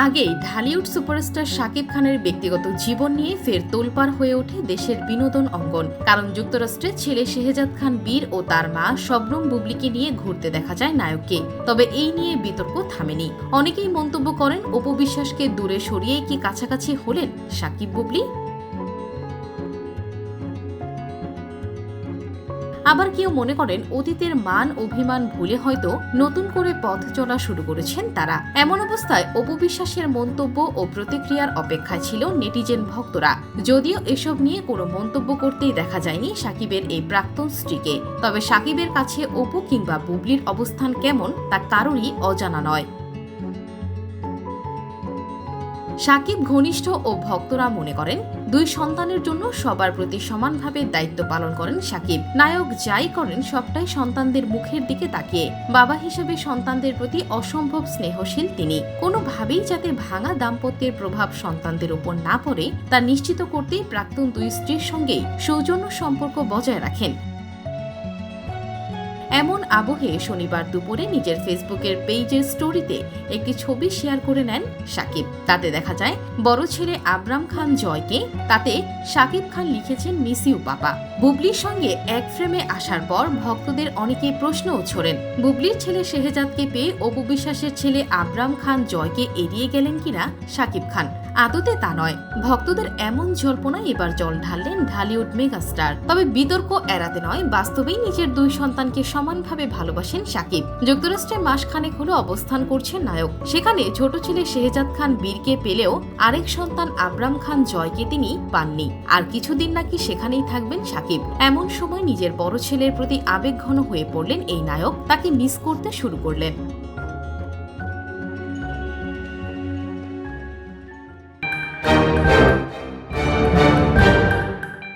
আগেই ঢালিউড সুপারস্টার শাকিব খানের ব্যক্তিগত জীবন নিয়ে ফের তোলপাড় হয়ে ওঠে দেশের বিনোদন অঙ্গন। কারণ যুক্তরাষ্ট্রের ছেলে শেহজাদ খান বীর ও তার মা শবনম বুবলিকে নিয়ে ঘুরতে দেখা যায় নায়ককে। তবে এই নিয়ে বিতর্ক থামেনি। অনেকেই মন্তব্য করেন, অপু বিশ্বাসকে দূরে সরিয়ে কি কাছাকাছি হলেন শাকিব বুবলি? আবার কেউ মনে করেন অতীতের মান অভিমান ভুলে হয়তো নতুন করে পথ চলা শুরু করেছেন তারা। এমন অবস্থায় অপু বিশ্বাসের মন্তব্য ও প্রতিক্রিয়ার অপেক্ষায় ছিল নেটিজেন ভক্তরা। যদিও এসব নিয়ে কোনো মন্তব্য করতেই দেখা যায়নি শাকিবের এই প্রাক্তন স্ত্রীকে। তবে শাকিবের কাছে অপু কিংবা বুবলির অবস্থান কেমন তা কারোরই অজানা নয়। শাকিব ঘনিষ্ঠ ও ভক্তরা মনে করেন, দুই সন্তানের জন্য সবার প্রতি সমানভাবে দায়িত্ব পালন করেন শাকিব। নায়ক যাই করেন সবটাই সন্তানদের মুখের দিকে তাকিয়ে। বাবা হিসেবে সন্তানদের প্রতি অসম্ভব স্নেহশীল তিনি। কোনোভাবেই যাতে ভাঙা দাম্পত্যের প্রভাব সন্তানদের উপর না পড়ে তা নিশ্চিত করতেই প্রাক্তন দুই স্ত্রীর সঙ্গেই সৌজন্য সম্পর্ক বজায় রাখেন। এমন আবহে শনিবার দুপুরে নিজের ফেসবুকের পেজের স্টোরিতে একটি ছবি শেয়ার করে নেন শাকিব। তাতে দেখা যায় বড় ছেলে আবরাম খান জয়কে। তাতে শাকিব খান লিখেছেন, মিস ইউ পাপা। বুবলির সঙ্গে এক ফ্রেমে আসার পর ভক্তদের অনেকে প্রশ্নও ছোড়েন, বুবলির ছেলে শেহজাদকে পেয়ে অপু বিশ্বাসের ছেলে আবরাম খান জয়কে এড়িয়ে গেলেন কিনা শাকিব খান। আদতে তা নয়, ভক্তদের এমন জল্পনায় এবার জল ঢাললেন ঢালিউড মেগাস্টার। তবে বিতর্ক এড়াতে নয়, বাস্তবেই নিজের দুই সন্তানকে সমানভাবে ভালোবাসেন শাকিব। যুক্তরাষ্ট্রে মাসখানেক হলো অবস্থান করছেন নায়ক। সেখানে ছোট ছেলে শেহজাদ খান বীরকে পেলেও আরেক সন্তান আবরাম খান জয়কে তিনি পাননি। আর কিছুদিন নাকি সেখানেই থাকবেন শাকিব। এমন সময় নিজের বড় ছেলের প্রতি আবেগঘন হয়ে পড়লেন এই নায়ক। তাকে মিস করতে শুরু করলেন।